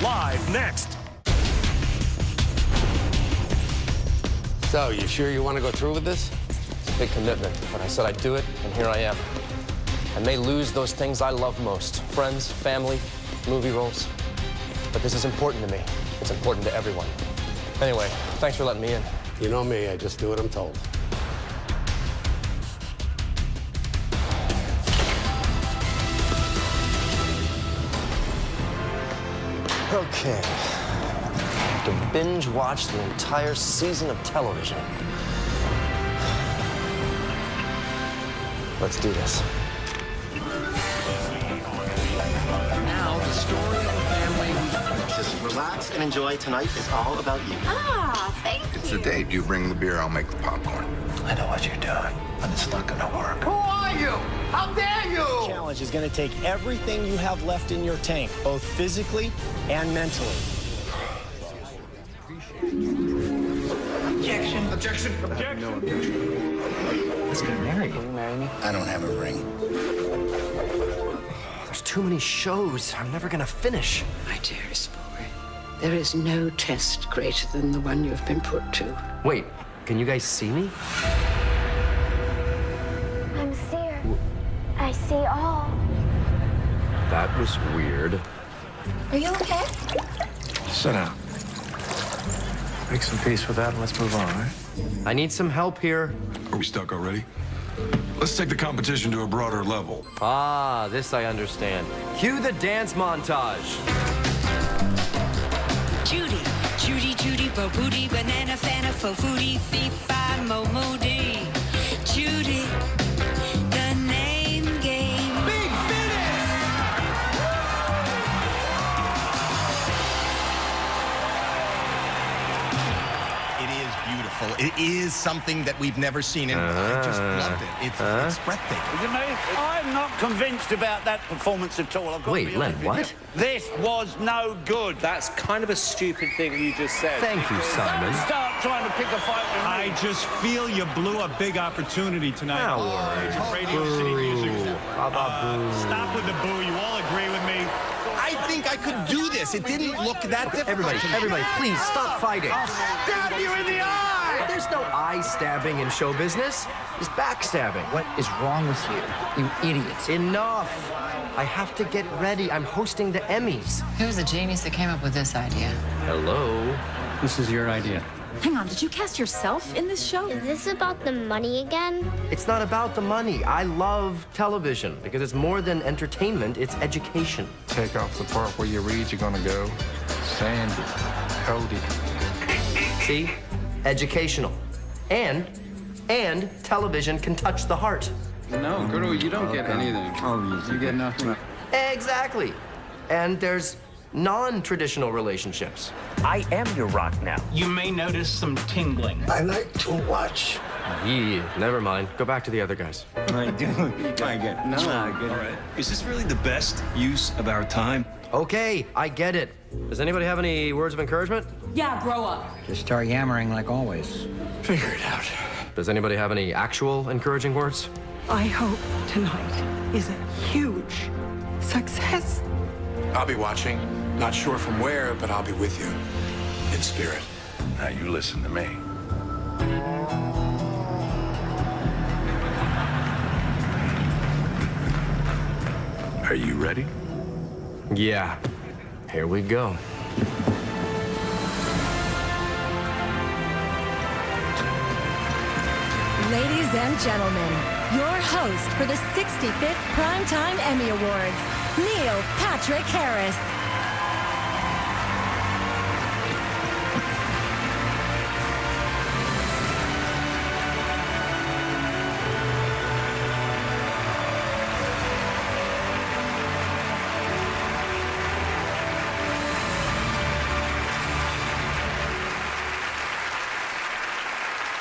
live next. So, you sure you want to go through with this? It's a big commitment, but I said I'd do it, and here I am. I may lose those things I love most, friends, family, movie roles, but this is important to me. It's important to everyone. Anyway, thanks for letting me in. You know me, I just do what I'm told. Okay. To binge watch the entire season of television. Let's do this. Now, the story of a family who's... Just relax and enjoy. Tonight is all about you. Ah, thank you. It's a date. You bring the beer, I'll make the popcorn. I know what you're doing, but it's not gonna work. Who are you? How dare you? Challenge is going to take everything you have left in your tank, both physically and mentally. Objection. Objection. Objection. No objection. Let's get married. Will you marry me? I don't have a ring. There's too many shows. I'm never gonna finish. My dearest boy, there is no test greater than the one you've been put to. Wait, can you guys see me? I'm seer. I see all. That was weird. Are you okay? Sit down. Make some peace with that and let's move on, all right? I need some help here. Are we stuck already? Let's take the competition to a broader level. Ah, this I understand. Cue the dance montage. Judy, Judy, Judy, bo booty, banana, fana, fo foodie, fee, fi, mo, moody. Judy, the name game. Big finish! It is beautiful. It is something that we've never seen, and I just loved it. It's breathtaking. Is it me? I'm not convinced about that performance at all. I've got to Wait, be Len, honest with what? you. This was no good. That's kind of a stupid thing you just said. Thank you, Simon. Don't start trying to pick a fight with me. I just feel you blew a big opportunity tonight. Now Radio City Music. Stop with the boo. You all agree with me? I think I could do this. It didn't look that difficult. Everybody, please stop fighting. Stab you in the eye! There's no eye stabbing in show business. It's backstabbing. What is wrong with you, you idiots? Enough. I have to get ready. I'm hosting the Emmys. Who's the genius that came up with this idea? Hello. This is your idea. Hang on, did you cast yourself in this show? Is this about the money again? It's not about the money. I love television because it's more than entertainment, it's education. Take off the part where you read you're gonna go. Sandy, Cody. See? Educational. And television can touch the heart. No, girl, you don't get anything. Oh, You get nothing. Exactly. And there's non-traditional relationships. I am your rock now. You may notice some tingling. I like to watch. Yeah, never mind. Go back to the other guys. I do. I get. No, I get it. Right. Is this really the best use of our time? Okay, I get it. Does anybody have any words of encouragement? Yeah, grow up. Just start yammering like always. Figure it out. Does anybody have any actual encouraging words? I hope tonight is a huge success. I'll be watching. Not sure from where, but I'll be with you. In spirit. Now you listen to me. Are you ready? Yeah. Here we go. Ladies and gentlemen, your host for the 65th Primetime Emmy Awards, Neil Patrick Harris.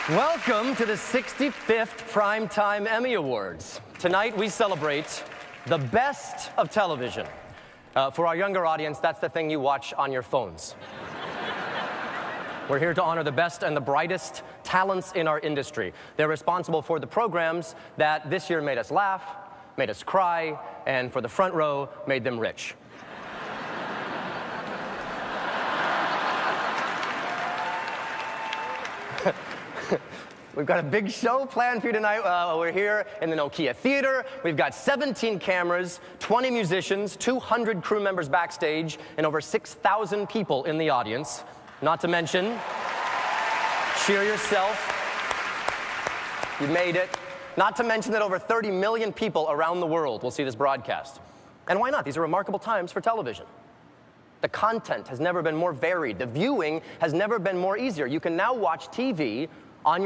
Welcome to the 65th Primetime Emmy Awards. Tonight we celebrate the best of television. For our younger audience, that's the thing you watch on your phones. We're here to honor the best and the brightest talents in our industry. They're responsible for the programs that this year made us laugh, made us cry, and for the front row, made them rich. We've got a big show planned for you tonight. We're here in the Nokia Theater. We've got 17 cameras, 20 musicians, 200 crew members backstage, and over 6,000 people in the audience. Not to mention, cheer yourself. You made it. Not to mention that over 30 million people around the world will see this broadcast. And why not? These are remarkable times for television. The content has never been more varied. The viewing has never been more easier. You can now watch TV, on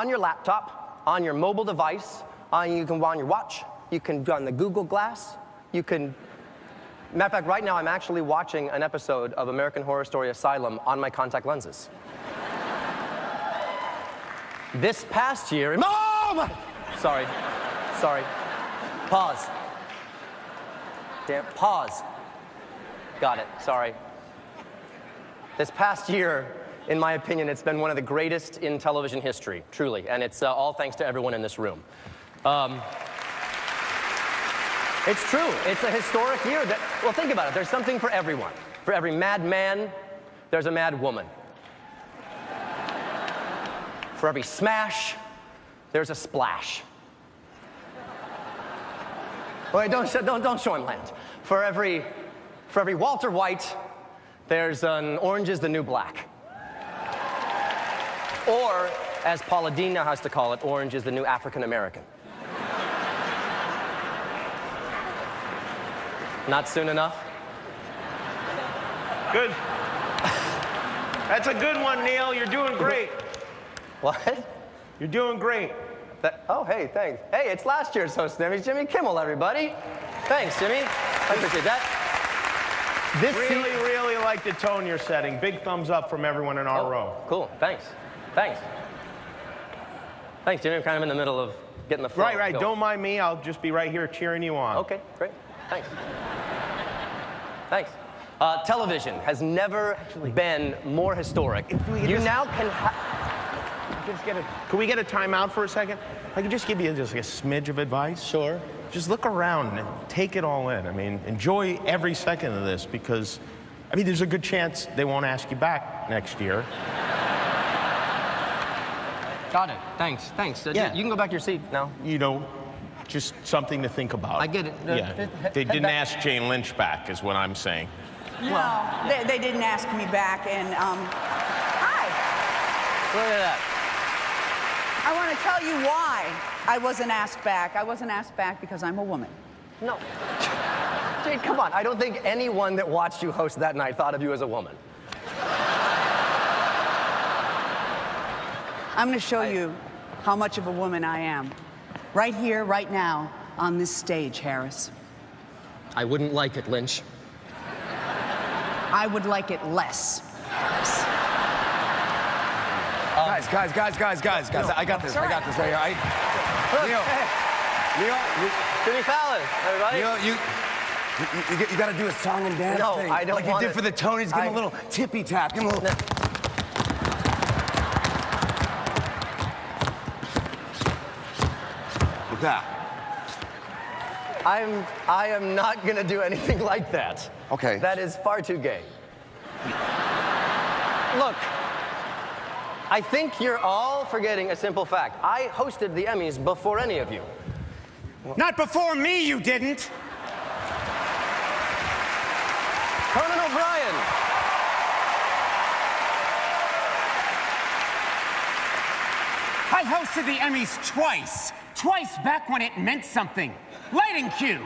your laptop, on your mobile device, you can on your watch, you can go on the Google Glass, you can... Matter of fact, right now I'm actually watching an episode of American Horror Story Asylum on my contact lenses. This past year... Mom! Sorry. Pause. Damn, pause. Got it, sorry. This past year, in my opinion, it's been one of the greatest in television history, truly, and it's all thanks to everyone in this room. It's true. It's a historic year. Well, think about it. There's something for everyone. For every mad man, there's a mad woman. For every smash, there's a splash. Wait, don't show him land. For every Walter White, there's an Orange is the New Black. Or, as Paula Dean now has to call it, Orange is the New African American. Not soon enough? Good. That's a good one, Neil. You're doing great. What? You're doing great. Oh, hey, thanks. Hey, it's last year's host, It's Jimmy Kimmel, everybody. Thanks, Jimmy. I appreciate that. Really like the tone you're setting. Big thumbs up from everyone in our row. Cool, thanks. Thanks, Jimmy. I'm kind of in the middle of getting the flow. Right. Go. Don't mind me. I'll just be right here cheering you on. Okay, great. Thanks. Television has never been more historic. Can we get a timeout for a second? I could just give you just a smidge of advice. Sure. Just look around and take it all in. I mean, enjoy every second of this because, there's a good chance they won't ask you back next year. Got it. Thanks. Yeah. You can go back to your seat now. Just something to think about. I get it. Yeah. They didn't ask Jane Lynch back, is what I'm saying. No, they didn't ask me back, and, hi. Look at that. I want to tell you why I wasn't asked back. I wasn't asked back because I'm a woman. No. Jane, come on. I don't think anyone that watched you host that night thought of you as a woman. I'm going to show you how much of a woman I am. Right here, right now, on this stage, Harris. I wouldn't like it, Lynch. I would like it less, Harris. Guys, I got this right here. Neil, Jimmy Fallon, everybody. Neil, you got to do a song and dance thing. I don't like you did for the Tonys. Give him a little tippy tap. Give him a little... Like that. I am not gonna do anything like that. Okay. That is far too gay. Look, I think you're all forgetting a simple fact. I hosted the Emmys before any of you. Not before me, you didn't. Conan O'Brien. I hosted the Emmys twice. Twice back when it meant something. Lighting cue.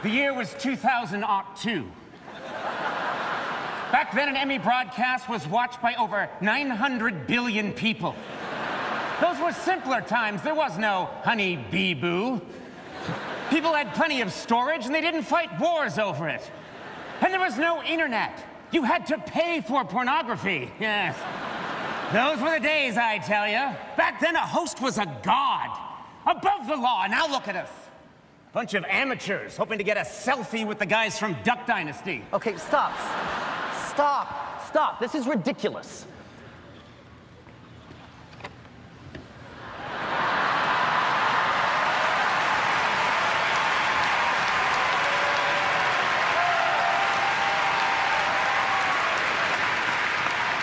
The year was 2002. Back then, an Emmy broadcast was watched by over 900 billion people. Those were simpler times. There was no honey bee boo. People had plenty of storage, and they didn't fight wars over it. And there was no internet. You had to pay for pornography. Yes. Those were the days, I tell you. Back then, a host was a god. Above the law. Now look at us. Bunch of amateurs hoping to get a selfie with the guys from Duck Dynasty. Okay, stop. This is ridiculous.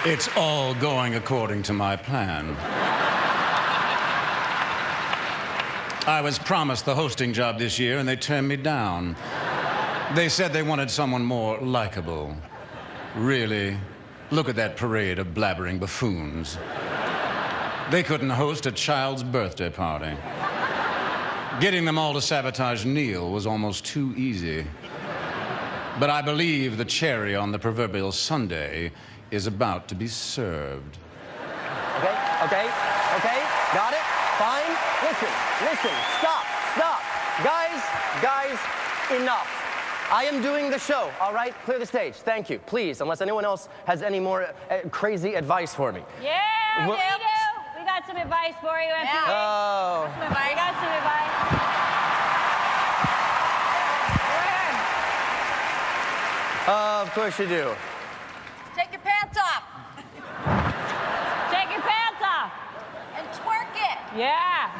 It's all going according to my plan. I was promised the hosting job this year, and they turned me down. They said they wanted someone more likable. Really? Look at that parade of blabbering buffoons. They couldn't host a child's birthday party. Getting them all to sabotage Neil was almost too easy. But I believe the cherry on the proverbial sundae is about to be served. Okay, got it, fine. Listen, stop. Guys, enough. I am doing the show, all right? Clear the stage, thank you, please, unless anyone else has any more crazy advice for me. Yeah, we do. We got some advice for you, Emmy. Oh. We got some advice. Of course you do. Take your pants off. Take your pants off. And twerk it. Yeah.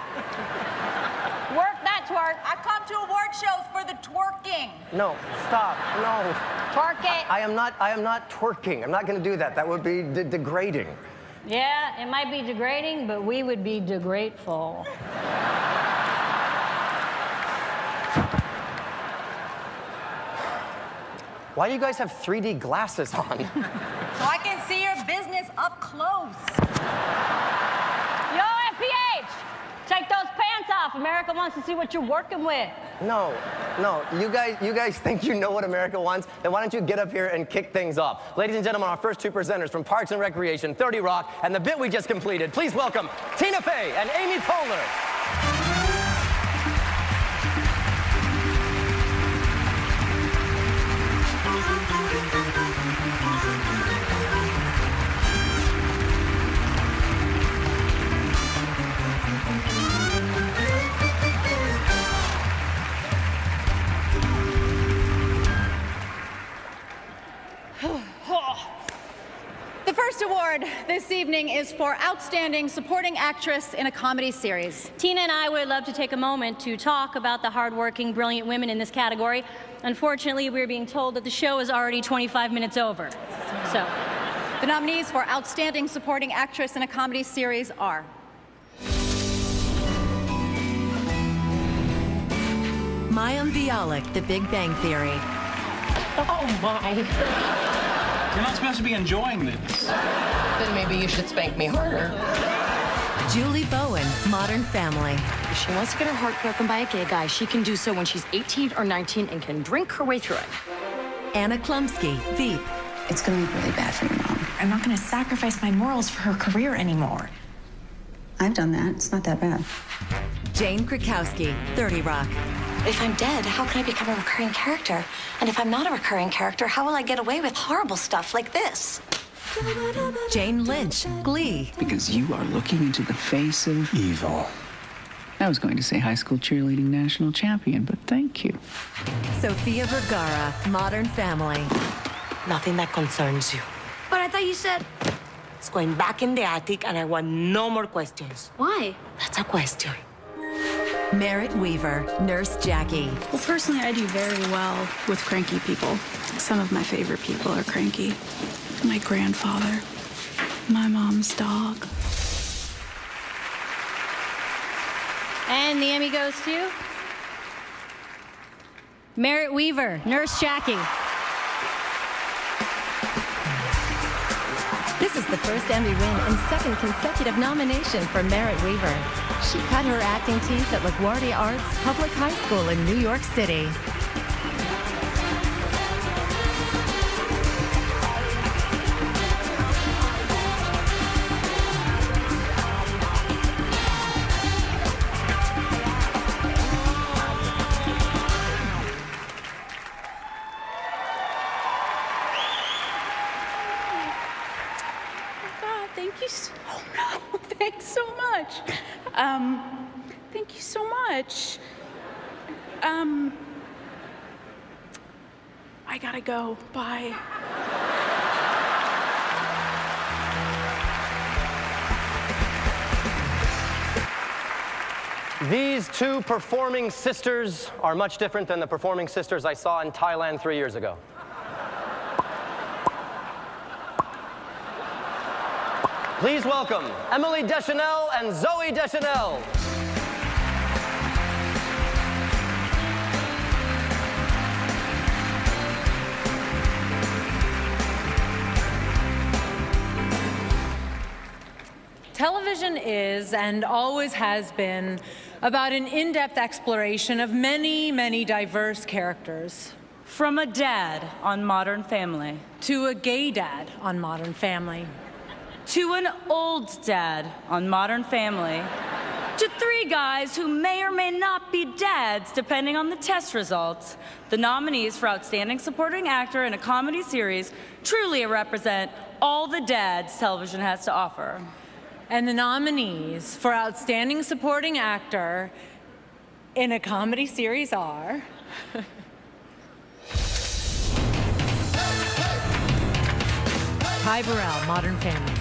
Work that twerk. I come to award shows for the twerking. No, stop, no. Twerk it. I am not twerking. I'm not gonna do that. That would be degrading. Yeah, it might be degrading, but we would be degrateful. Why do you guys have 3D glasses on? So I can see your business up close. Yo, MPH! Take those pants off. America wants to see what you're working with. No. You guys think you know what America wants? Then why don't you get up here and kick things off? Ladies and gentlemen, our first two presenters from Parks and Recreation, 30 Rock, and the bit we just completed. Please welcome Tina Fey and Amy Poehler. The first award this evening is for Outstanding Supporting Actress in a Comedy Series. Tina and I would love to take a moment to talk about the hardworking, brilliant women in this category. Unfortunately, we're being told that the show is already 25 minutes over. So, the nominees for Outstanding Supporting Actress in a Comedy Series are Mayim Bialik, The Big Bang Theory. Oh, my. You're not supposed to be enjoying this. Then maybe you should spank me harder. Julie Bowen, Modern Family. If she wants to get her heart broken by a gay guy, she can do so when she's 18 or 19 and can drink her way through it. Anna Klumsky, Veep. It's going to be really bad for your mom. I'm not going to sacrifice my morals for her career anymore. I've done that. It's not that bad. Jane Krakowski, 30 Rock. If I'm dead, how can I become a recurring character? And if I'm not a recurring character, how will I get away with horrible stuff like this? Jane Lynch, Glee. Because you are looking into the face of evil. I was going to say high school cheerleading national champion, but thank you. Sofia Vergara, Modern Family. Nothing that concerns you. But I thought you said... It's going back in the attic, and I want no more questions. Why? That's a question. Merritt Weaver, Nurse Jackie. Well, personally, I do very well with cranky people. Some of my favorite people are cranky. My grandfather, my mom's dog. And the Emmy goes to Merritt Weaver, Nurse Jackie. This is the first Emmy win and second consecutive nomination for Merritt Weaver. She cut her acting teeth at LaGuardia Arts Public High School in New York City. Thanks so much. Thank you so much. I gotta go. Bye. These two performing sisters are much different than the performing sisters I saw in Thailand 3 years ago. Please welcome Emily Deschanel and Zoe Deschanel. Television is, and always has been, about an in-depth exploration of many, many diverse characters. From a dad on Modern Family. To a gay dad on Modern Family. To an old dad on Modern Family. To three guys who may or may not be dads, depending on the test results. The nominees for Outstanding Supporting Actor in a Comedy Series truly represent all the dads television has to offer. And the nominees for Outstanding Supporting Actor in a Comedy Series are... Ty Burrell, Modern Family.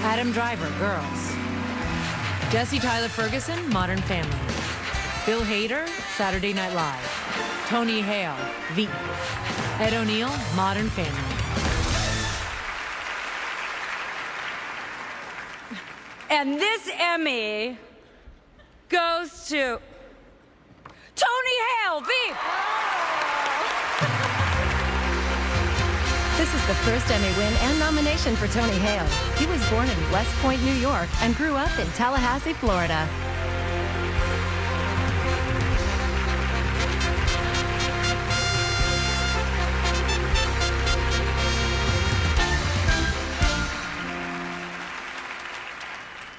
Adam Driver, Girls. Jesse Tyler Ferguson, Modern Family. Bill Hader, Saturday Night Live. Tony Hale, Veep. Ed O'Neill, Modern Family. And this Emmy goes to Tony Hale, Veep. This is the first Emmy win and nomination for Tony Hale. He was born in West Point, New York, and grew up in Tallahassee, Florida.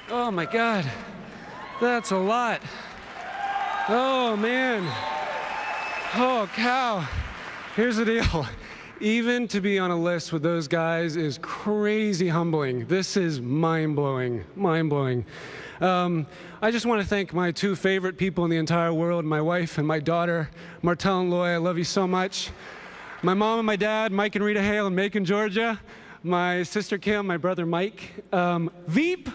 Oh my God, that's a lot. Oh man. Oh cow. Here's the deal. Even to be on a list with those guys is crazy humbling. This is mind-blowing, mind-blowing. I just want to thank my two favorite people in the entire world, my wife and my daughter, Martell and Loy. I love you so much. My mom and my dad, Mike and Rita Hale in Macon, Georgia. My sister Kim, my brother Mike. Veep.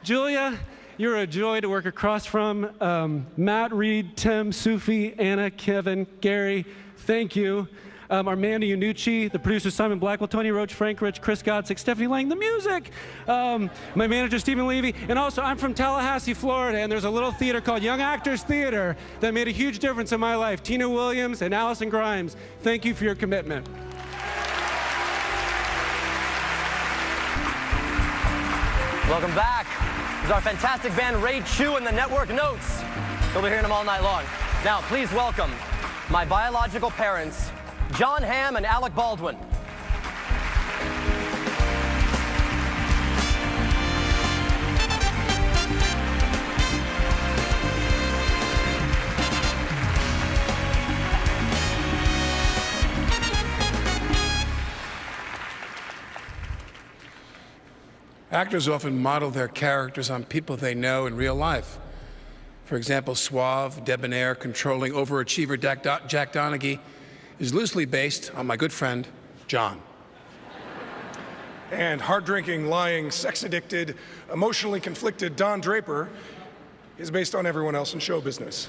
Julia, you're a joy to work across from. Matt, Reed, Tim, Sufi, Anna, Kevin, Gary, thank you. Armando Iannucci, the producer Simon Blackwell, Tony Roach, Frank Rich, Chris Godsick, Stephanie Lang, the music. My manager Stephen Levy, and also I'm from Tallahassee, Florida, and there's a little theater called Young Actors Theater that made a huge difference in my life. Tina Williams and Allison Grimes, thank you for your commitment. Welcome back. This is our fantastic band, Ray Chu and the Network Notes. You'll be hearing them all night long. Now, please welcome my biological parents, John Hamm and Alec Baldwin. Actors often model their characters on people they know in real life. For example, suave, debonair, controlling overachiever Jack Donaghy is loosely based on my good friend, John. And hard-drinking, lying, sex-addicted, emotionally conflicted Don Draper is based on everyone else in show business.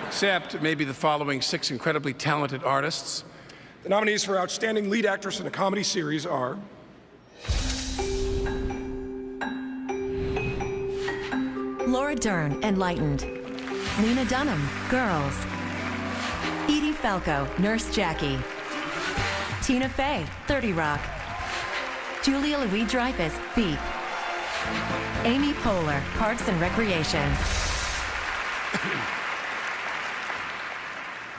Except maybe the following 6 incredibly talented artists. The nominees for Outstanding Lead Actress in a Comedy Series are... Laura Dern, Enlightened. Lena Dunham, Girls. Edie Falco, Nurse Jackie. Tina Fey, 30 Rock. Julia Louis-Dreyfus, Veep. Amy Poehler, Parks and Recreation.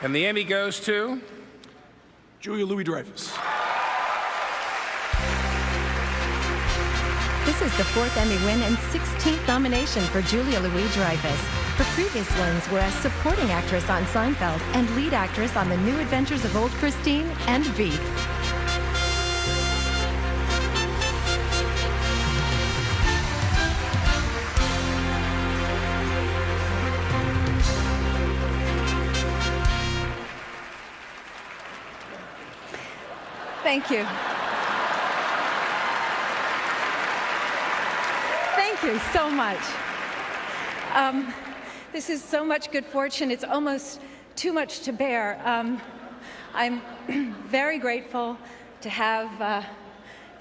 And the Emmy goes to... Julia Louis-Dreyfus. This is the 4th Emmy win and 16th nomination for Julia Louis-Dreyfus. Her previous wins were as supporting actress on Seinfeld and lead actress on The New Adventures of Old Christine and Veep. Thank you. Thank you so much. This is so much good fortune. It's almost too much to bear. I'm very grateful to have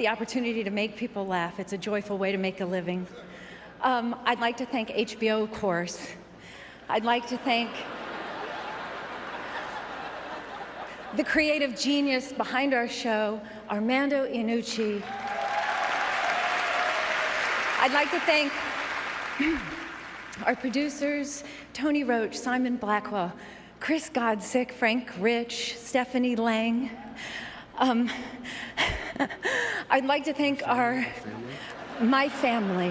the opportunity to make people laugh. It's a joyful way to make a living. I'd like to thank HBO, of course. I'd like to thank the creative genius behind our show, Armando Iannucci. I'd like to thank our producers, Tony Roach, Simon Blackwell, Chris Godsick, Frank Rich, Stephanie Lang. I'd like to thank my family.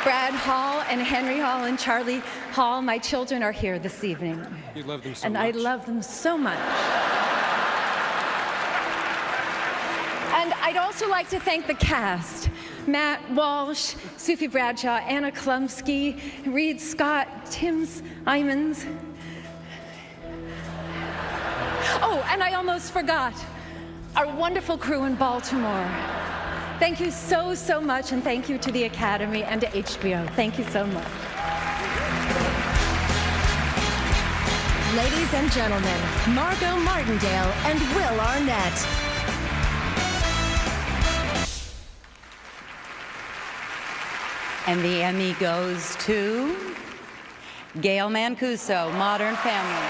Brad Hall and Henry Hall and Charlie Hall, my children are here this evening. You love them so and much. I love them so much. And I'd also like to thank the cast. Matt Walsh, Sufi Bradshaw, Anna Klumsky, Reed Scott, Tim Imons. Oh, and I almost forgot, our wonderful crew in Baltimore. Thank you so, so much, and thank you to the Academy and to HBO. Thank you so much. Ladies and gentlemen, Margot Martindale and Will Arnett. And the Emmy goes to Gail Mancuso, Modern Family.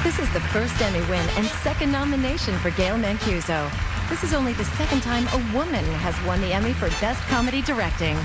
This is the first Emmy win and second nomination for Gail Mancuso. This is only the second time a woman has won the Emmy for Best Comedy Directing.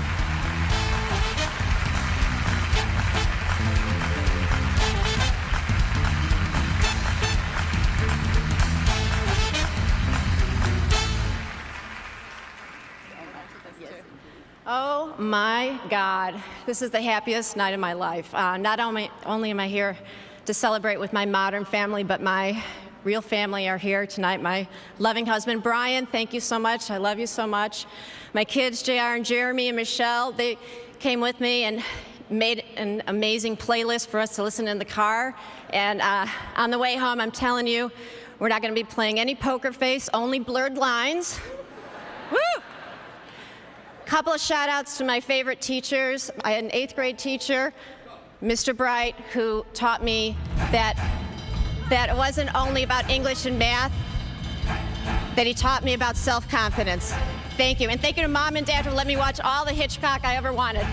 Oh my God, this is the happiest night of my life. Not only am I here to celebrate with my modern family, but my real family are here tonight. My loving husband, Brian, thank you so much. I love you so much. My kids, JR and Jeremy and Michelle, they came with me and made an amazing playlist for us to listen in the car. And on the way home, I'm telling you, we're not gonna be playing any poker face, only blurred lines. Woo! Couple of shout outs to my favorite teachers. I had an 8th grade teacher, Mr. Bright, who taught me that it wasn't only about English and math, that he taught me about self-confidence. Thank you. And thank you to Mom and Dad for letting me watch all the Hitchcock I ever wanted.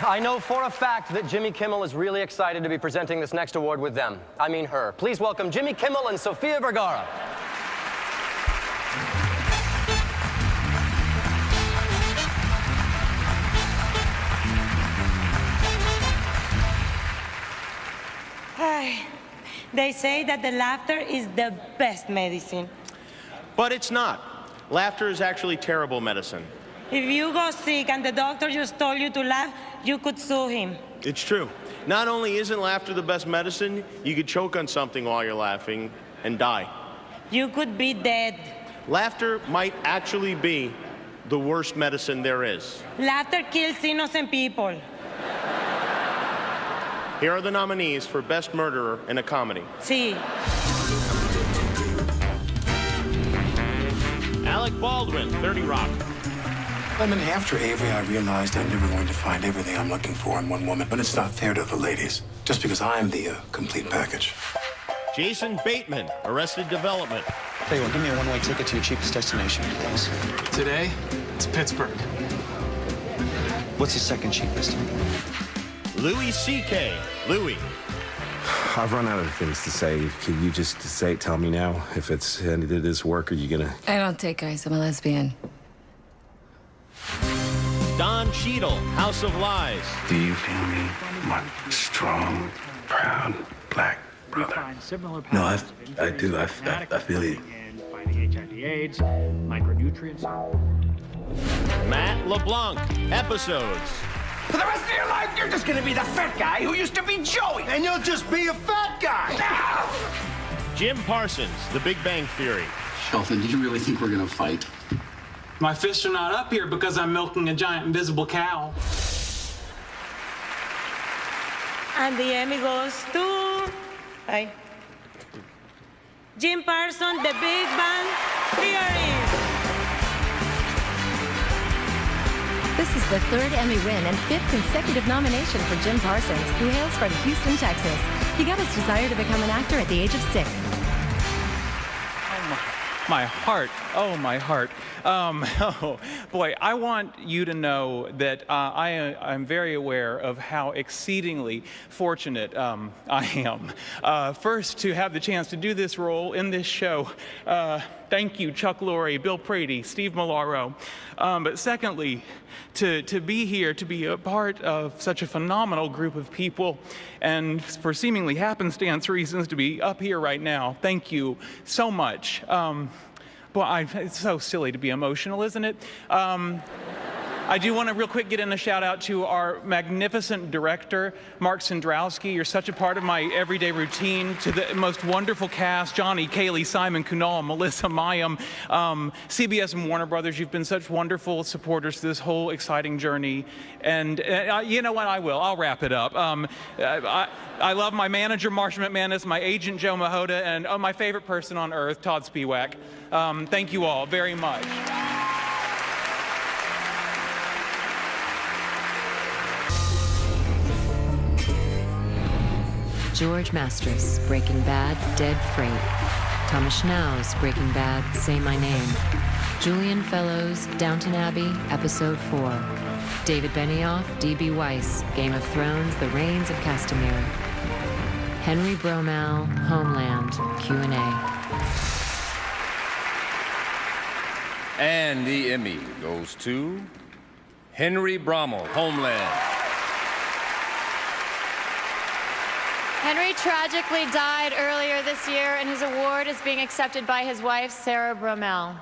I know for a fact that Jimmy Kimmel is really excited to be presenting this next award with them. I mean her. Please welcome Jimmy Kimmel and Sofia Vergara. They say that the laughter is the best medicine. But it's not. Laughter is actually terrible medicine. If you go sick and the doctor just told you to laugh, you could sue him. It's true. Not only isn't laughter the best medicine, you could choke on something while you're laughing and die. You could be dead. Laughter might actually be the worst medicine there is. Laughter kills innocent people. Here are the nominees for Best Murderer in a Comedy. See. Alec Baldwin, 30 Rock. After Avery, I realized I'm never going to find everything I'm looking for in one woman, but it's not fair to the ladies, just because I'm the complete package. Jason Bateman, Arrested Development. Tell you what, give me a one-way ticket to your cheapest destination, please. Today, it's Pittsburgh. What's the second cheapest? Louis C.K., Louis. I've run out of things to say. Can you just tell me now if it's any of this work, or are you gonna... I don't take guys. I'm a lesbian. Don Cheadle, House of Lies. Do you feel me? My strong, proud, black brother. No, I do. I feel you. Fighting HIV/AIDS, micronutrients. Matt LeBlanc, Episodes. For the rest of your life, you're just gonna be the fat guy who used to be Joey. And you'll just be a fat guy. Jim Parsons, The Big Bang Theory. Shelton, did you really think we're gonna fight? My fists are not up here because I'm milking a giant invisible cow. And the Emmy goes to... Jim Parsons, The Big Bang Theory. is the third Emmy win and fifth consecutive nomination for Jim Parsons, who hails from Houston, Texas. He got his desire to become an actor at the age of 6. My heart. Oh, my heart. Oh, boy, I want you to know that I'm very aware of how exceedingly fortunate I am. First, to have the chance to do this role in this show. Thank you, Chuck Lorre, Bill Prady, Steve Malaro. But secondly, to be here, to be a part of such a phenomenal group of people, and for seemingly happenstance reasons to be up here right now. Thank you so much. It's so silly to be emotional, isn't it? I do want to real quick get in a shout out to our magnificent director, Mark Sandrowski. You're such a part of my everyday routine. To the most wonderful cast, Johnny, Kaylee, Simon, Kunal, Melissa, Mayim, CBS and Warner Brothers. You've been such wonderful supporters to this whole exciting journey. And you know what, I'll wrap it up. I love my manager, Marsha McManus, my agent, Joe Mahota, and my favorite person on earth, Todd Spiewak. Thank you all very much. George Mastras, Breaking Bad, Dead Freight. Thomas Schnauz, Breaking Bad, Say My Name. Julian Fellows, Downton Abbey, Episode 4. David Benioff, D.B. Weiss, Game of Thrones, The Reigns of Castamere. Henry Bromal, Homeland, Q&A. And the Emmy goes to Henry Bromal, Homeland. Henry tragically died earlier this year, and his award is being accepted by his wife, Sarah Bromell.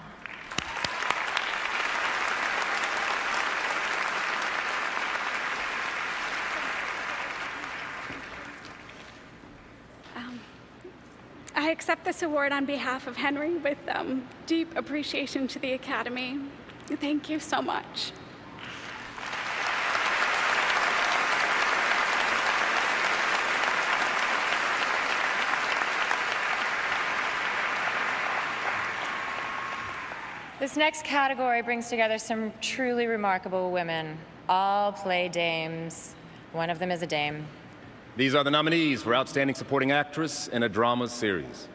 I accept this award on behalf of Henry with deep appreciation to the Academy. Thank you so much. This next category brings together some truly remarkable women. All play dames. One of them is a dame. These are the nominees for Outstanding Supporting Actress in a Drama Series.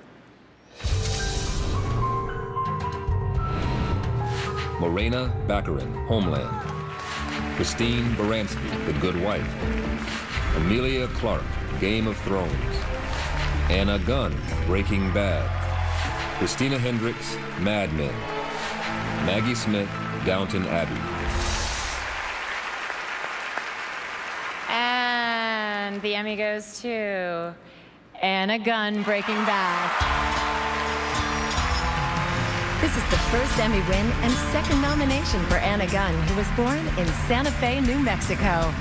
Morena Baccarin, Homeland. Christine Baranski, The Good Wife. Emilia Clarke, Game of Thrones. Anna Gunn, Breaking Bad. Christina Hendricks, Mad Men. Maggie Smith, Downton Abbey. And the Emmy goes to Anna Gunn, Breaking Bad. This is the first Emmy win and second nomination for Anna Gunn, who was born in Santa Fe, New Mexico.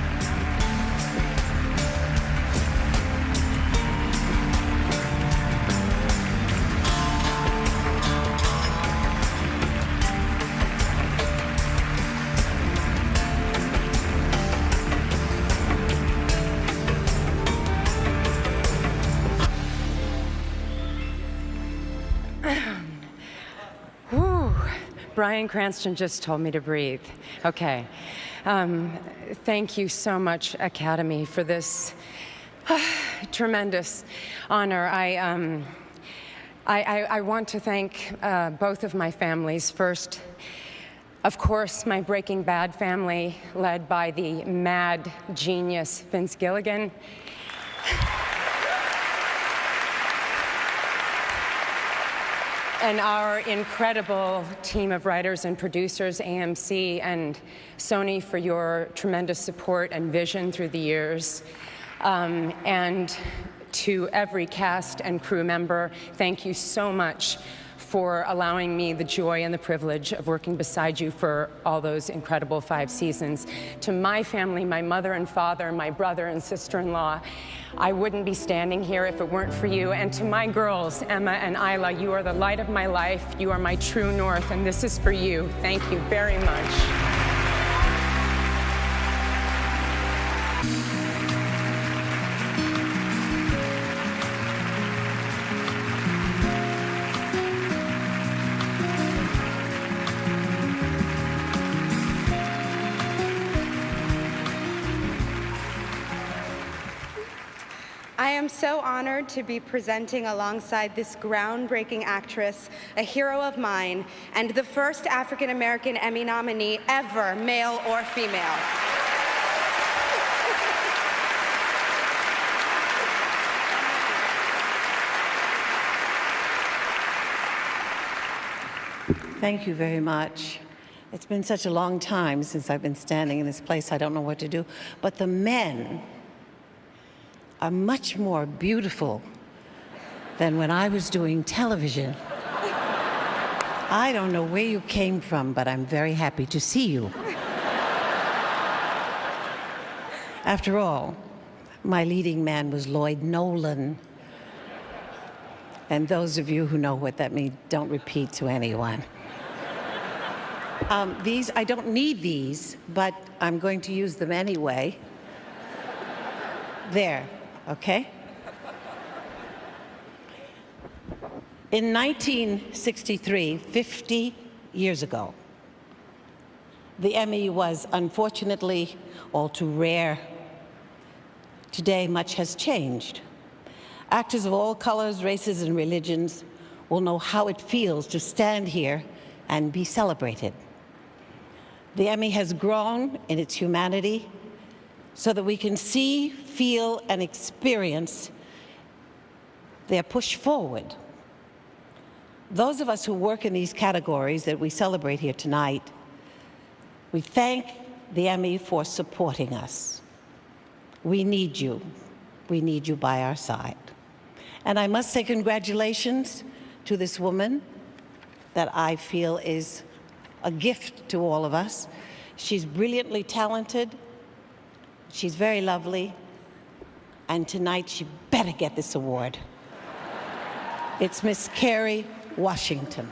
Bryan Cranston just told me to breathe. Okay. Thank you so much, Academy, for this tremendous honor. I want to thank both of my families. First, of course, my Breaking Bad family, led by the mad genius Vince Gilligan. And our incredible team of writers and producers, AMC and Sony, for your tremendous support and vision through the years. And to every cast and crew member, thank you so much for allowing me the joy and the privilege of working beside you for all those incredible 5 seasons. To my family, my mother and father, my brother and sister-in-law, I wouldn't be standing here if it weren't for you. And to my girls, Emma and Isla, you are the light of my life. You are my true north, and this is for you. Thank you very much. am so honored to be presenting alongside this groundbreaking actress, a hero of mine, and the first African-American Emmy nominee ever, male or female. Thank you very much. It's been such a long time since I've been standing in this place, I don't know what to do. But the men are much more beautiful than when I was doing television. I don't know where you came from, but I'm very happy to see you. After all, my leading man was Lloyd Nolan. And those of you who know what that means, don't repeat to anyone. I don't need these, but I'm going to use them anyway. There, okay? In 1963, 50 years ago, the Emmy was unfortunately all too rare. Today, much has changed. Actors of all colors, races, and religions will know how it feels to stand here and be celebrated. The Emmy has grown in its humanity so that we can see, feel, and experience their push forward. Those of us who work in these categories that we celebrate here tonight, we thank the Emmy for supporting us. We need you. We need you by our side. And I must say congratulations to this woman that I feel is a gift to all of us. She's brilliantly talented. She's very lovely. And tonight she better get this award. It's Miss Kerry Washington.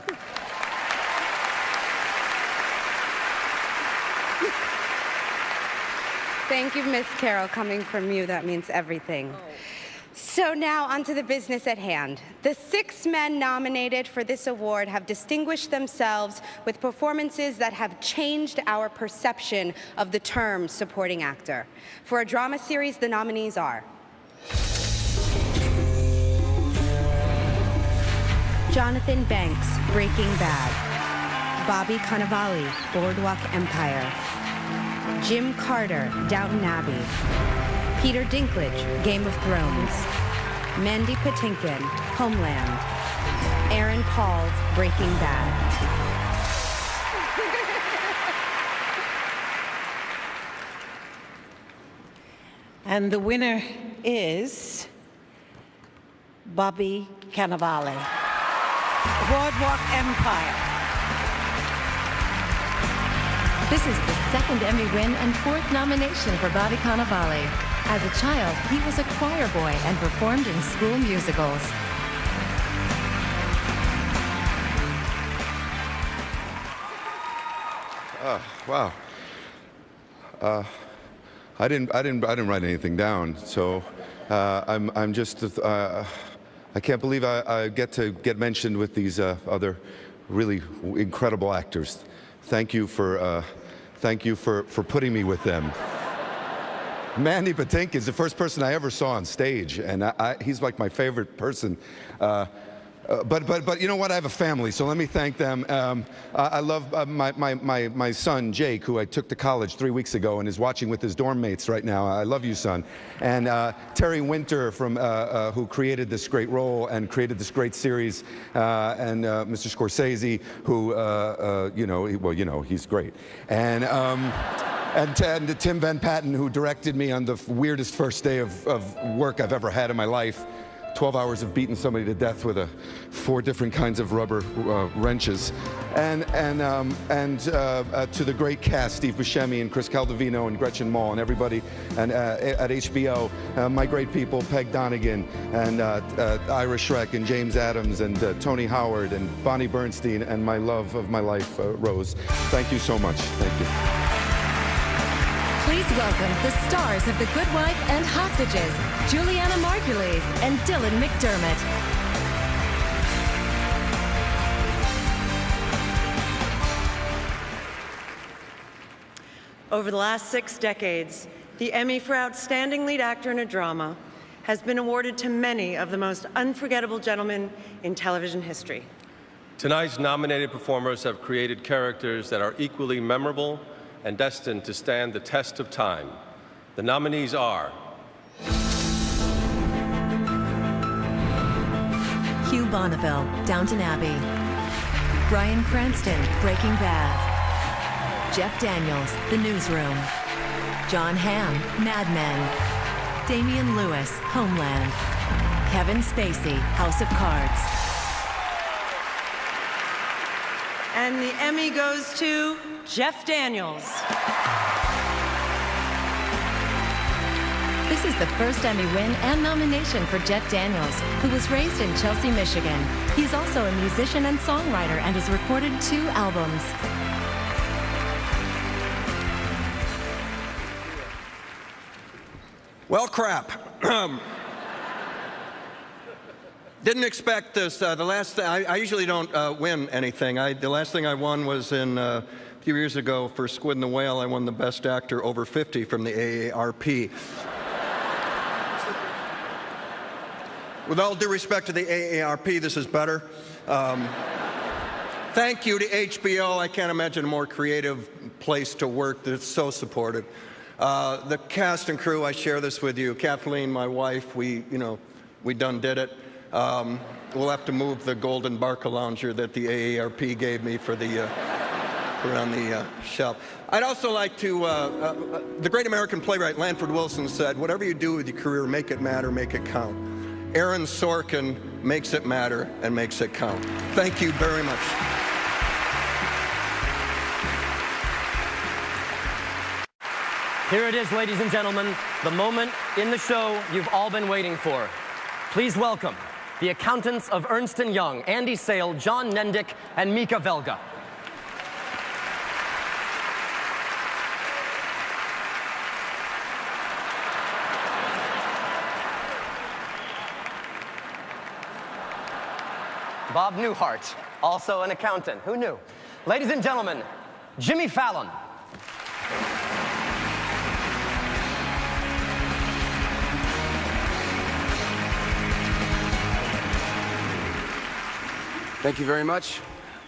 Thank you, Miss Carol. Coming from you, that means everything. So now, on to the business at hand. The 6 men nominated for this award have distinguished themselves with performances that have changed our perception of the term supporting actor. For a drama series, the nominees are Jonathan Banks, Breaking Bad; Bobby Cannavale, Boardwalk Empire; Jim Carter, Downton Abbey; Peter Dinklage, Game of Thrones; Mandy Patinkin, Homeland; Aaron Paul, Breaking Bad. And the winner is Bobby Cannavale, Boardwalk Empire. This is the 2nd Emmy win and 4th nomination for Bobby Cannavale. As a child, he was a choir boy and performed in school musicals. Wow. I didn't write anything down, so I'm just I can't believe I get mentioned with these other really incredible actors. Thank you for putting me with them. Mandy Patinkin is the first person I ever saw on stage, and he's like my favorite person. But you know what? I have a family, so let me thank them. I love my son, Jake, who I took to college 3 weeks ago and is watching with his dorm mates right now. I love you, son. And Terry Winter, who created this great role and created this great series, and Mr. Scorsese, who, he's great. And Tim Van Patten, who directed me on the weirdest first day of work I've ever had in my life. 12 hours of beating somebody to death with 4 different kinds of rubber wrenches. And to the great cast, Steve Buscemi and Chris Caldovino and Gretchen Mol and everybody at HBO, my great people, Peg Donegan and Ira Schreck and James Adams and Tony Howard and Bonnie Bernstein and my love of my life, Rose. Thank you so much. Thank you. Please welcome the stars of The Good Wife and Hostages, Juliana Margulies and Dylan McDermott. Over the last 6 decades, the Emmy for Outstanding Lead Actor in a Drama has been awarded to many of the most unforgettable gentlemen in television history. Tonight's nominated performers have created characters that are equally memorable and destined to stand the test of time. The nominees are Hugh Bonneville, Downton Abbey. Bryan Cranston, Breaking Bad. Jeff Daniels, The Newsroom. John Hamm, Mad Men. Damian Lewis, Homeland. Kevin Spacey, House of Cards. And the Emmy goes to Jeff Daniels. This is the first Emmy win and nomination for Jeff Daniels, who was raised in Chelsea, Michigan. He's also a musician and songwriter and has recorded 2 albums. Well, crap. Didn't expect this. I usually don't win anything. The last thing I won was a few years ago for Squid and the Whale. I won the Best Actor over 50 from the AARP. With all due respect to the AARP, this is better. Thank you to HBO. I can't imagine a more creative place to work that's so supportive. The cast and crew, I share this with you. Kathleen, my wife, we done did it. We'll have to move the golden Barca lounger that the AARP gave me for the around the shelf. I'd also like to, the great American playwright Lanford Wilson said, whatever you do with your career, make it matter, make it count. Aaron Sorkin makes it matter and makes it count. Thank you very much. Here it is, ladies and gentlemen, the moment in the show you've all been waiting for. Please welcome the accountants of Ernst & Young, Andy Sale, John Nendick, and Mika Velga. Bob Newhart, also an accountant. Who knew? Ladies and gentlemen, Jimmy Fallon. Thank you very much.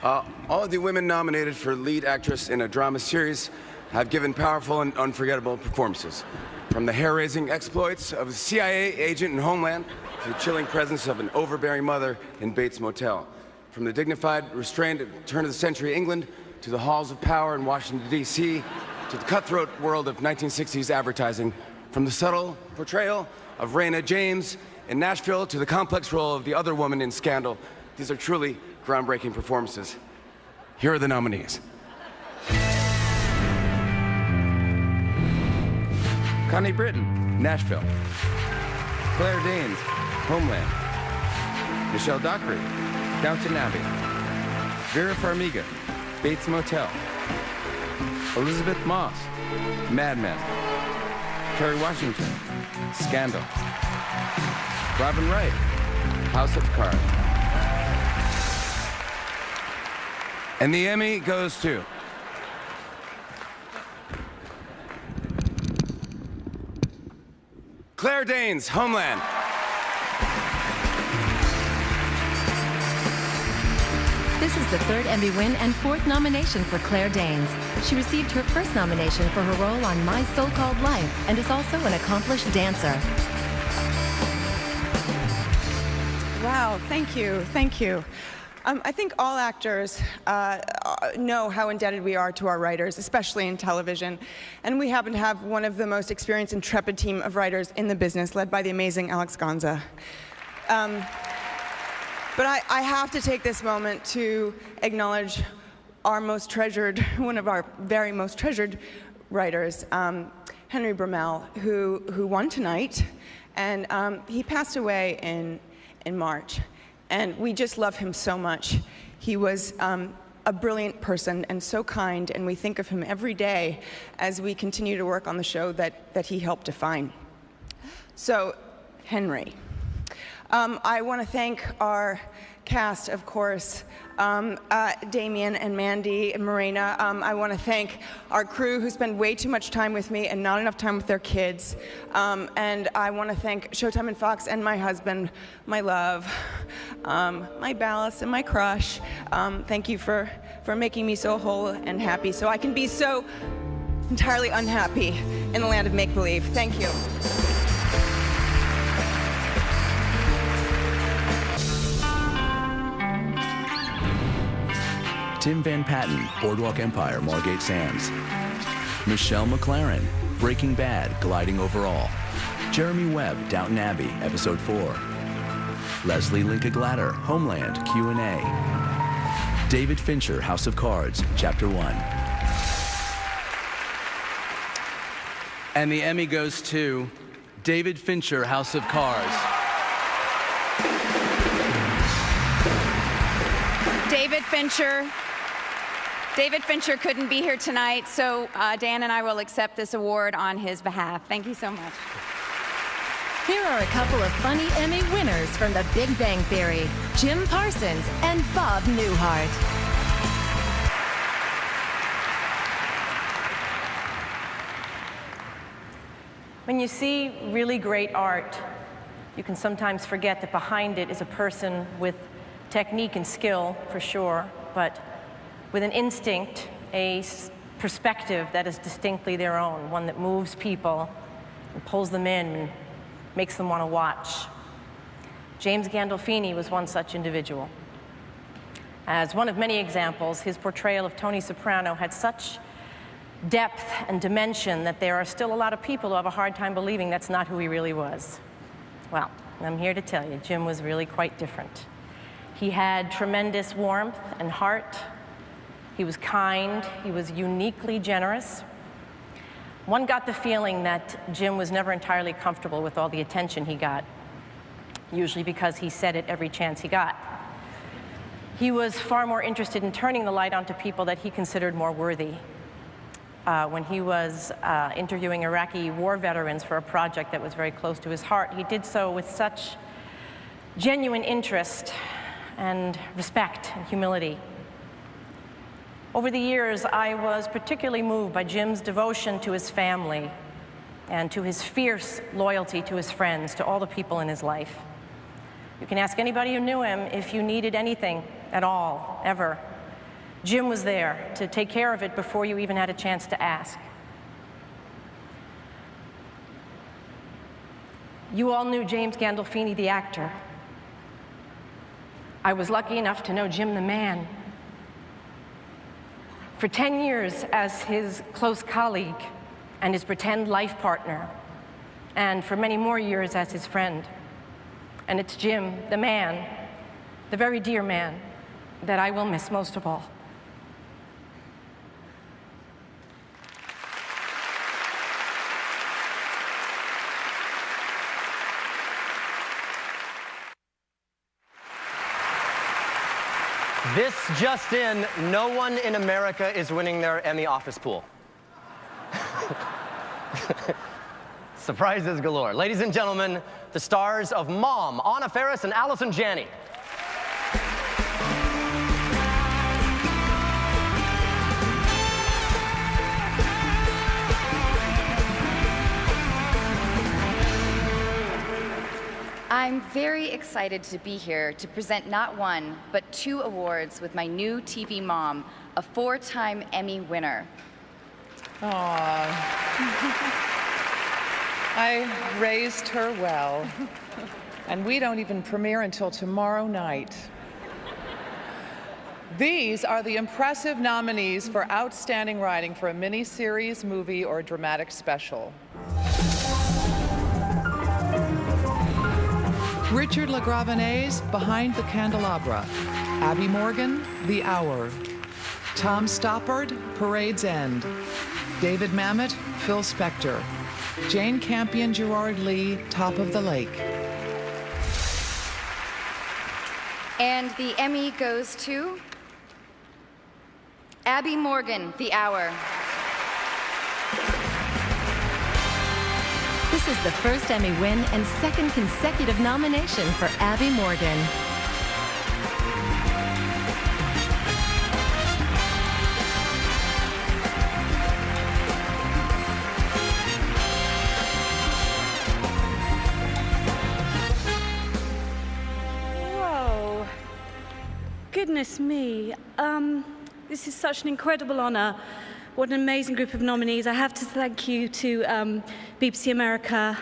All of the women nominated for lead actress in a drama series have given powerful and unforgettable performances. From the hair-raising exploits of a CIA agent in Homeland to the chilling presence of an overbearing mother in Bates Motel. From the dignified, restrained turn-of-the-century England to the halls of power in Washington, D.C., to the cutthroat world of 1960s advertising. From the subtle portrayal of Raina James in Nashville to the complex role of the other woman in Scandal. These are truly groundbreaking performances. Here are the nominees. Connie Britton, Nashville. Claire Danes, Homeland. Michelle Dockery, Downton Abbey. Vera Farmiga, Bates Motel. Elizabeth Moss, Mad Men. Kerry Washington, Scandal. Robin Wright, House of Cards. And the Emmy goes to Claire Danes, Homeland. This is the 3rd Emmy win and 4th nomination for Claire Danes. She received her first nomination for her role on My So-Called Life and is also an accomplished dancer. Wow, thank you, thank you. I think all actors know how indebted we are to our writers, especially in television. And we happen to have one of the most experienced, intrepid team of writers in the business, led by the amazing Alex Gonza. But I have to take this moment to acknowledge our most treasured, one of our very most treasured writers, Henry Brummel, who won tonight. And he passed away in March. And we just love him so much. He was a brilliant person and so kind, and we think of him every day as we continue to work on the show that he helped define. So, Henry, I want to thank our cast, of course, Damien and Mandy and Morena. I want to thank our crew who spend way too much time with me and not enough time with their kids. And I want to thank Showtime and Fox and my husband, my love, my ballast and my crush. Thank you for making me so whole and happy so I can be so entirely unhappy in the land of make-believe. Thank you. Tim Van Patten, Boardwalk Empire, Margate Sands. Michelle McLaren, Breaking Bad, Gliding Over All. Jeremy Webb, Downton Abbey, Episode 4. Leslie Linka Glatter, Homeland, Q&A. David Fincher, House of Cards, Chapter 1. And the Emmy goes to David Fincher, House of Cards. David Fincher couldn't be here tonight, so Dan and I will accept this award on his behalf. Thank you so much. Here are a couple of funny Emmy winners from The Big Bang Theory, Jim Parsons and Bob Newhart. When you see really great art, you can sometimes forget that behind it is a person with technique and skill, for sure, but with an instinct, a perspective that is distinctly their own, one that moves people and pulls them in and makes them want to watch. James Gandolfini was one such individual. As one of many examples, his portrayal of Tony Soprano had such depth and dimension that there are still a lot of people who have a hard time believing that's not who he really was. Well, I'm here to tell you, Jim was really quite different. He had tremendous warmth and heart. He was kind. He was uniquely generous. One got the feeling that Jim was never entirely comfortable with all the attention he got, usually because he said it every chance he got. He was far more interested in turning the light onto people that he considered more worthy. When he was interviewing Iraqi war veterans for a project that was very close to his heart, he did so with such genuine interest and respect and humility. Over the years, I was particularly moved by Jim's devotion to his family and to his fierce loyalty to his friends, to all the people in his life. You can ask anybody who knew him if you needed anything at all, ever. Jim was there to take care of it before you even had a chance to ask. You all knew James Gandolfini, the actor. I was lucky enough to know Jim, the man. For 10 years as his close colleague and his pretend life partner, and for many more years as his friend. And it's Jim, the man, the very dear man, that I will miss most of all. This just in, no one in America is winning their Emmy office pool. Surprises galore. Ladies and gentlemen, the stars of Mom, Anna Faris and Allison Janney. I'm very excited to be here to present not one, but 2 awards with my new TV mom, a 4-time Emmy winner. Aww. I raised her well, and we don't even premiere until tomorrow night. These are the impressive nominees for Outstanding Writing for a miniseries, movie, or dramatic special. Richard LaGravenese, Behind the Candelabra. Abby Morgan, The Hour. Tom Stoppard, Parade's End. David Mamet, Phil Spector. Jane Campion, Gerard Lee, Top of the Lake. And the Emmy goes to Abby Morgan, The Hour. This is the first Emmy win and second consecutive nomination for Abby Morgan. Whoa. Goodness me. This is such an incredible honor. What an amazing group of nominees. I have to thank you to BBC America,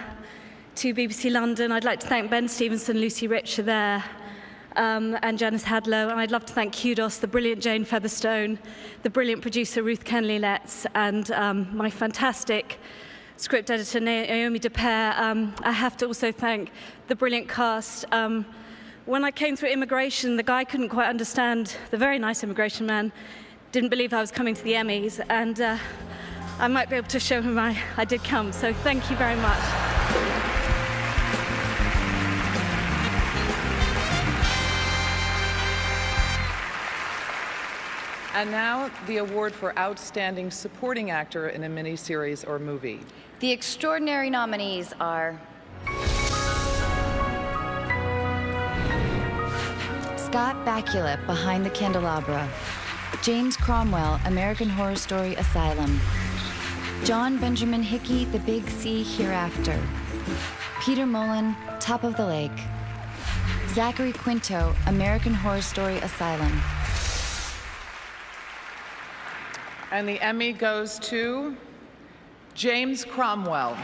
to BBC London. I'd like to thank Ben Stevenson, Lucy Rich are there, and Janice Hadlow. And I'd love to thank Kudos, the brilliant Jane Featherstone, the brilliant producer Ruth Kenley-Letts, and my fantastic script editor Naomi DePere. I have to also thank the brilliant cast. When I came through immigration, the guy couldn't quite understand, the very nice immigration man, didn't believe I was coming to the Emmys, and I might be able to show him I did come, so thank you very much. And now, the award for Outstanding Supporting Actor in a Miniseries or Movie. The extraordinary nominees are Scott Bakula, Behind the Candelabra; James Cromwell, American Horror Story Asylum; John Benjamin Hickey, The Big Sea Hereafter; Peter Mullen, Top of the Lake; Zachary Quinto, American Horror Story Asylum. And the Emmy goes to James Cromwell.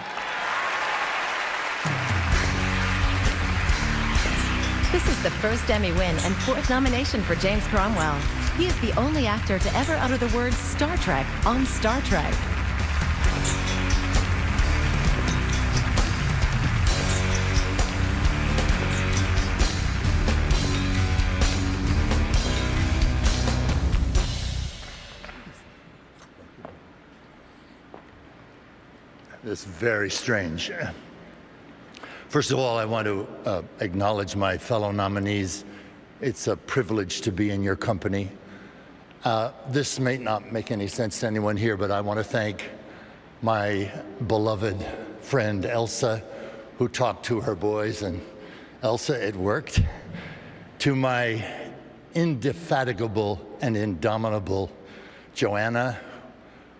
This is the first Emmy win and fourth nomination for James Cromwell. He is the only actor to ever utter the word Star Trek on Star Trek. It's very strange. First of all, I want to acknowledge my fellow nominees. It's a privilege to be in your company. This may not make any sense to anyone here, but I want to thank my beloved friend Elsa, who talked to her boys, and Elsa, it worked. To my indefatigable and indomitable Joanna,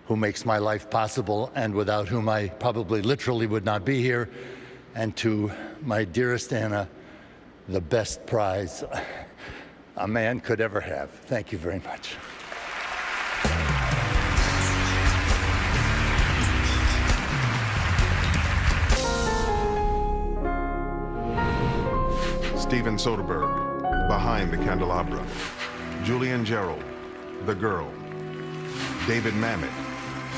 who makes my life possible and without whom I probably literally would not be here. And to my dearest Anna, the best prize a man could ever have. Thank you very much. Steven Soderbergh, Behind the Candelabra; Julian Gerald, The Girl; David Mamet,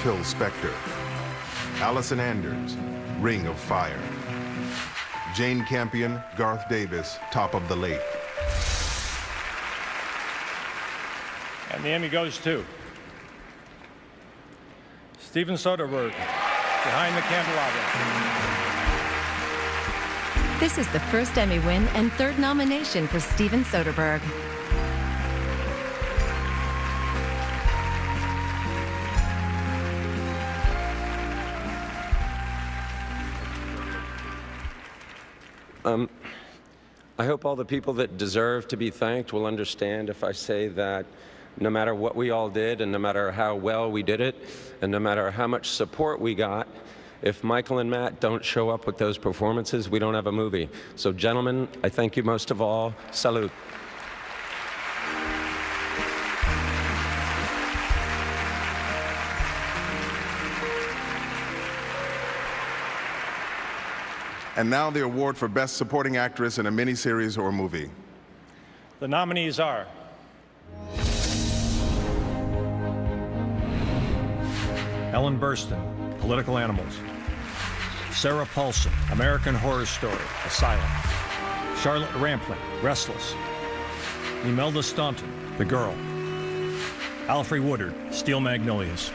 Phil Spector; Allison Anders, Ring of Fire; Jane Campion, Garth Davis, Top of the Lake. And the Emmy goes to Steven Soderbergh, Behind the Candelabra. This is the first Emmy win and third nomination for Steven Soderbergh. I hope all the people that deserve to be thanked will understand if I say that no matter what we all did, and no matter how well we did it, and no matter how much support we got, if Michael and Matt don't show up with those performances, we don't have a movie. So gentlemen, I thank you most of all. Salute. And now the award for Best Supporting Actress in a Miniseries or Movie. The nominees are Ellen Burstyn, Political Animals; Sarah Paulson, American Horror Story, Asylum; Charlotte Rampling, Restless; Imelda Staunton, The Girl; Alfre Woodard, Steel Magnolias.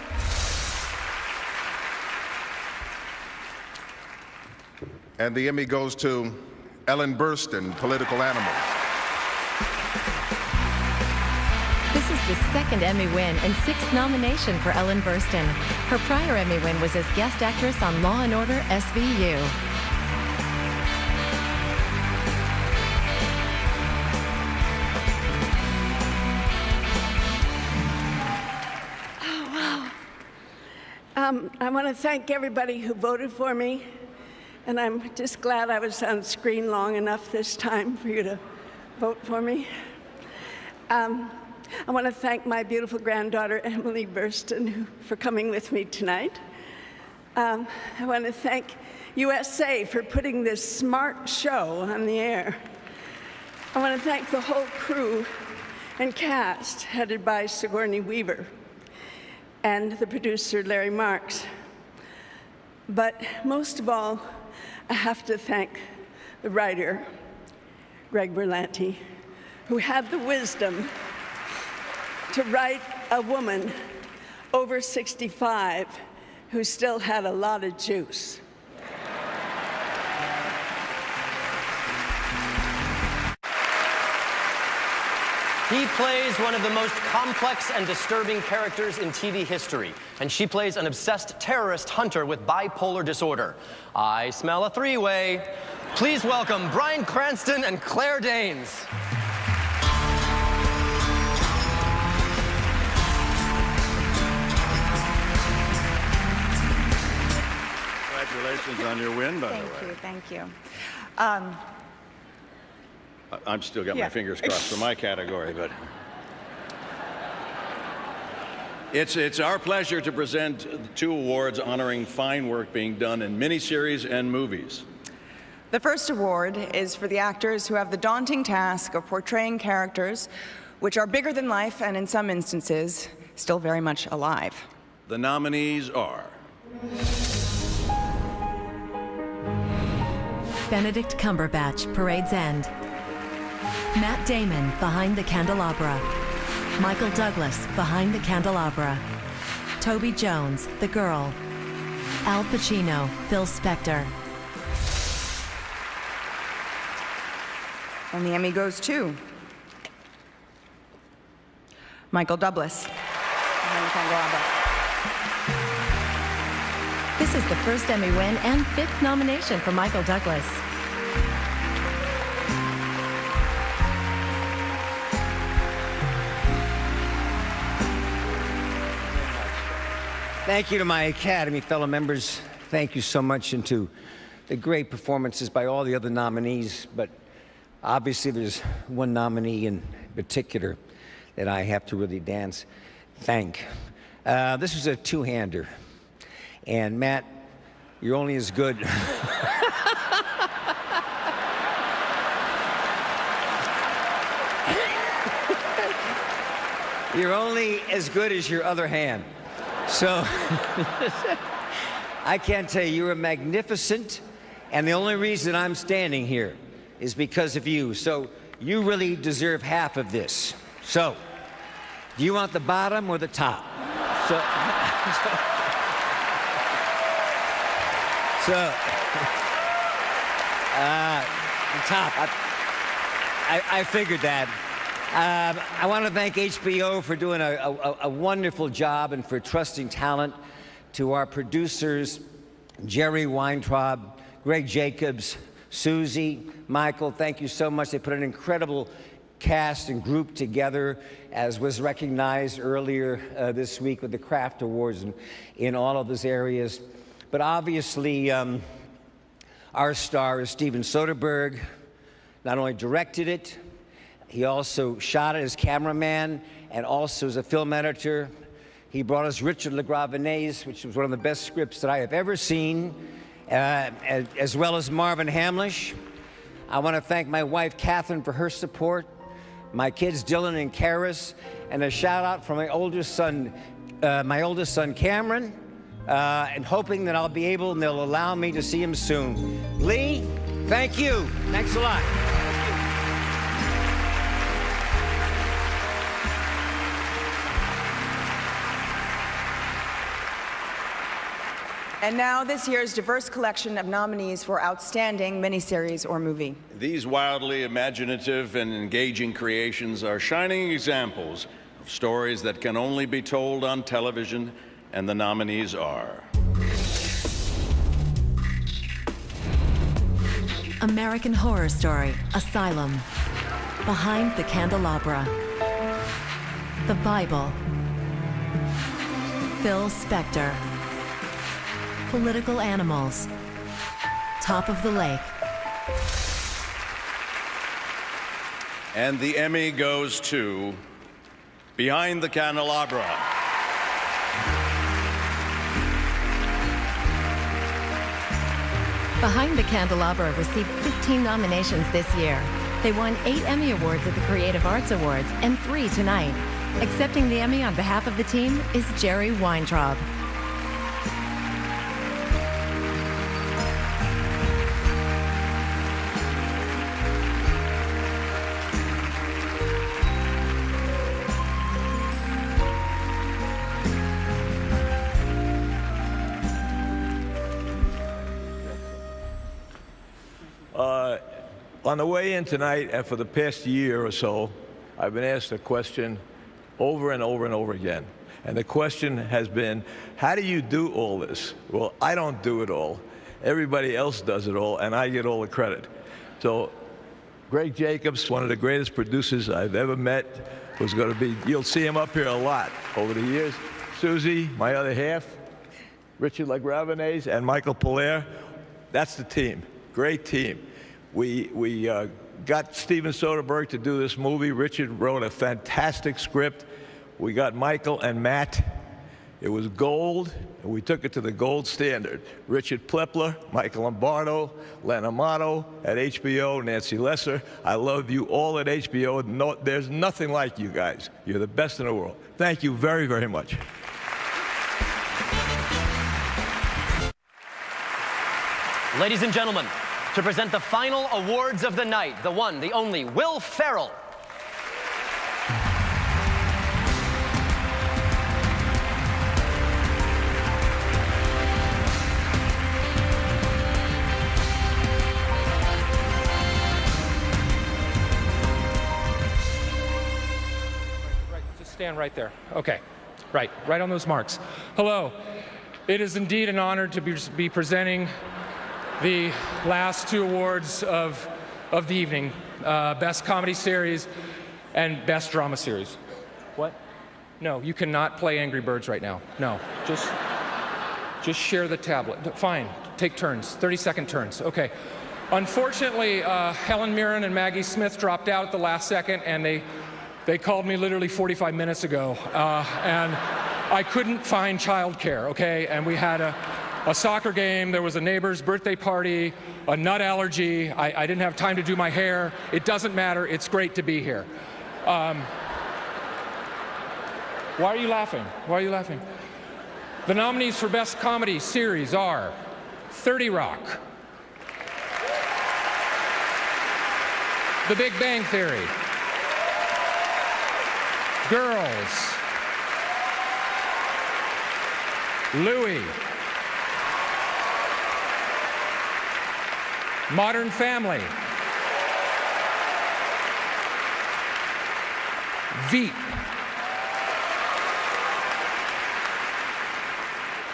And the Emmy goes to Ellen Burstyn, Political Animals. This This is the second Emmy win and sixth nomination for Ellen Burstyn. Her prior Emmy win was as guest actress on Law & Order SVU. I want to thank everybody who voted for me, and I'm just glad I was on screen long enough this time for you to vote for me. I want to thank my beautiful granddaughter, Emily Burstyn, for coming with me tonight. I want to thank USA for putting this smart show on the air. I want to thank the whole crew and cast, headed by Sigourney Weaver, and the producer, Larry Marks. But most of all, I have to thank the writer, Greg Berlanti, who had the wisdom to write a woman over 65 who still had a lot of juice. He plays one of the most complex and disturbing characters in TV history, and she plays an obsessed terrorist hunter with bipolar disorder. I smell a three-way. Please welcome Bryan Cranston and Claire Danes. Congratulations on your win, by the way. Thank you. I'm still got Yeah. my fingers crossed for my category, but it's our pleasure to present 2 awards honoring fine work being done in miniseries and movies. The first award is for the actors who have the daunting task of portraying characters which are bigger than life and, in some instances, still very much alive. The nominees are Benedict Cumberbatch, Parade's End. Matt Damon, Behind the Candelabra. Michael Douglas, Behind the Candelabra. Toby Jones, The Girl. Al Pacino, Phil Spector. And the Emmy goes to Michael Douglas. Behind the Candelabra. This is the first Emmy win and 5th nomination for Michael Douglas. Thank you to my Academy fellow members. Thank you so much, and to the great performances by all the other nominees. But obviously, there's one nominee in particular that I have to really thank. This was a two-hander. And Matt, you're only as good. You're only as good as your other hand. So I can't tell you were magnificent, and the only reason I'm standing here is because of you. So you really deserve half of this. So do you want the bottom or the top? The top. I figured that. I want to thank HBO for doing a wonderful job and for trusting talent. To our producers, Jerry Weintraub, Greg Jacobs, Susie, Michael, thank you so much. They put an incredible cast and group together, as was recognized earlier this week with the Craft Awards and in all of those areas. But obviously, our star is Steven Soderbergh. Not only directed it, he also shot it as cameraman and also as a film editor. He brought us Richard LeGravenese, which was one of the best scripts that I have ever seen, as well as Marvin Hamlish. I want to thank my wife, Catherine, for her support, my kids, Dylan and Karis, and a shout out from my oldest son, Cameron, and hoping that I'll be able and they'll allow me to see him soon. Lee, thank you. Thanks a lot. And now this year's diverse collection of nominees for Outstanding Miniseries or Movie. These wildly imaginative and engaging creations are shining examples of stories that can only be told on television, and the nominees are American Horror Story, Asylum, Behind the Candelabra, The Bible, Phil Spector, Political Animals, Top of the Lake. And the Emmy goes to Behind the Candelabra. Behind the Candelabra received 15 nominations this year. They won 8 Emmy Awards at the Creative Arts Awards and 3 tonight. Accepting the Emmy on behalf of the team is Jerry Weintraub. On the way in tonight, and for the past year or so, I've been asked a question over and over and over again. And the question has been, how do you do all this? Well, I don't do it all. Everybody else does it all, and I get all the credit. So Greg Jacobs, one of the greatest producers I've ever met, was going to be, you'll see him up here a lot over the years. Susie, my other half, Richard Lagravenese, and Michael Polaire. That's the team. Great team. We got Steven Soderbergh to do this movie. Richard wrote a fantastic script. We got Michael and Matt. It was gold, and we took it to the gold standard. Richard Plepler, Michael Lombardo, Len Amato at HBO, Nancy Lesser. I love you all at HBO. No, there's nothing like you guys. You're the best in the world. Thank you very, very much. Ladies and gentlemen, to present the final awards of the night, the one, the only, Will Ferrell. Just stand right there. Okay, right on those marks. Hello, it is indeed an honor to be presenting the last 2 awards of the evening, Best Comedy Series and Best Drama Series. What? No, you cannot play Angry Birds right now. No, just share the tablet. Fine, take turns, 30-second turns. Okay. Unfortunately, Helen Mirren and Maggie Smith dropped out at the last second, and they called me literally 45 minutes ago, and I couldn't find childcare, okay? And we had a soccer game, there was a neighbor's birthday party, a nut allergy, I didn't have time to do my hair. It doesn't matter, it's great to be here. Why are you laughing? Why are you laughing? The nominees for Best Comedy Series are 30 Rock, The Big Bang Theory, Girls, Louie, Modern Family, Veep,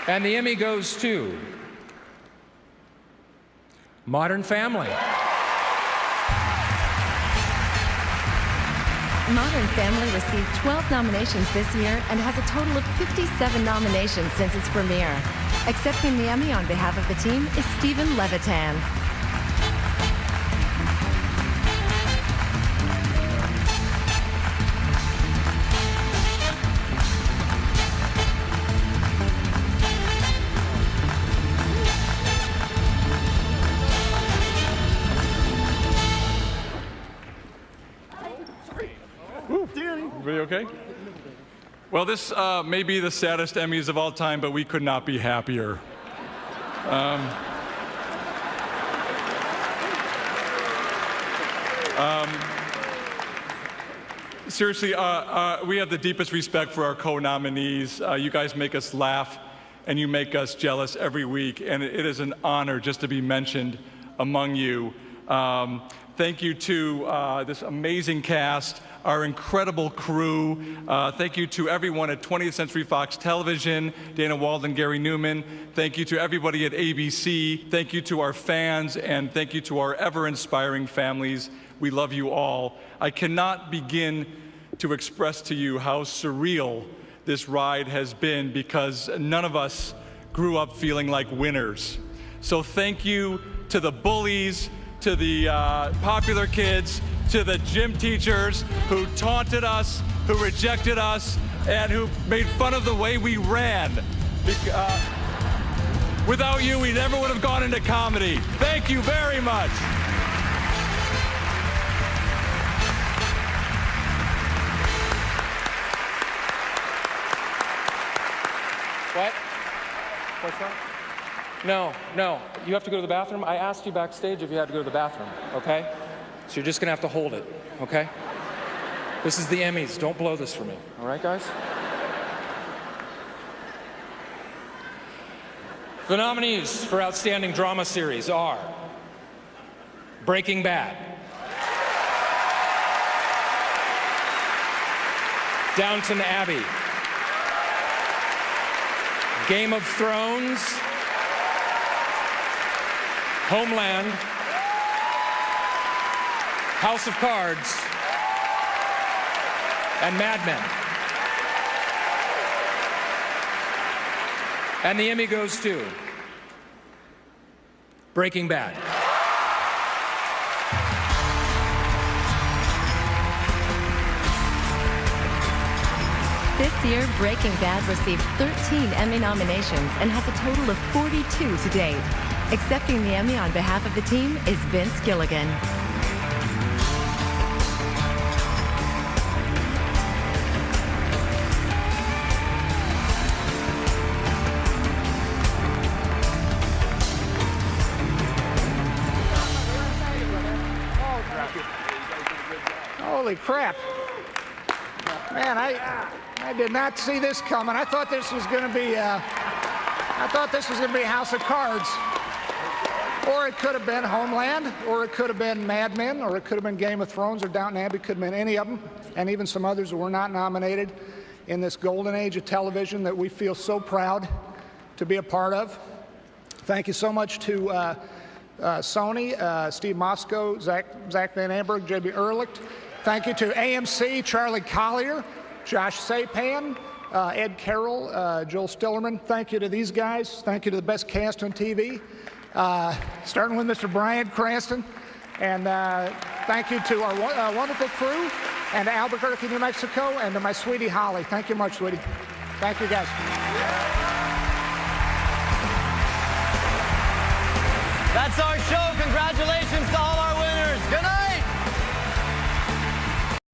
and the Emmy goes to Modern Family. Modern Family received 12 nominations this year and has a total of 57 nominations since its premiere. Accepting the Emmy on behalf of the team is Stephen Levitan. Everybody okay? Well, this may be the saddest Emmys of all time, but we could not be happier. Seriously, we have the deepest respect for our co-nominees. You guys make us laugh, and you make us jealous every week, and it is an honor just to be mentioned among you. Thank you to this amazing cast. our incredible crew. Thank you to everyone at 20th Century Fox Television, Dana Walden, Gary Newman. Thank you to everybody at ABC. Thank you to our fans, and thank you to our ever-inspiring families. We love you all. I cannot begin to express to you how surreal this ride has been, because none of us grew up feeling like winners. So thank you to the bullies, to the popular kids, to the gym teachers who taunted us, who rejected us, and who made fun of the way we ran. Without you, we never would have gone into comedy. Thank you very much. What? What's that? No. You have to go to the bathroom? I asked you backstage if you had to go to the bathroom, okay? So you're just gonna have to hold it, okay? This is the Emmys. Don't blow this for me, all right, guys? The nominees for Outstanding Drama Series are Breaking Bad, Downton Abbey, Game of Thrones, Homeland, House of Cards, and Mad Men. And the Emmy goes to Breaking Bad. This year, Breaking Bad received 13 Emmy nominations and has a total of 42 to date. Accepting the Emmy on behalf of the team is Vince Gilligan. Holy crap. Man, I did not see this coming. I thought this was going to be House of Cards. Or it could have been Homeland, or it could have been Mad Men, or it could have been Game of Thrones, or Downton Abbey. Could have been any of them, and even some others that were not nominated in this golden age of television that we feel so proud to be a part of. Thank you so much to Sony, Steve Moscow, Zach Van Amberg, J.B. Ehrlicht. Thank you to AMC, Charlie Collier, Josh Sapan, Ed Carroll, Joel Stillerman. Thank you to these guys. Thank you to the best cast on TV, starting with Mr. Bryan Cranston. And thank you to our wonderful crew, and to Albuquerque, New Mexico, and to my sweetie Holly. Thank you much, sweetie. Thank you, guys. That's our show. Congratulations to all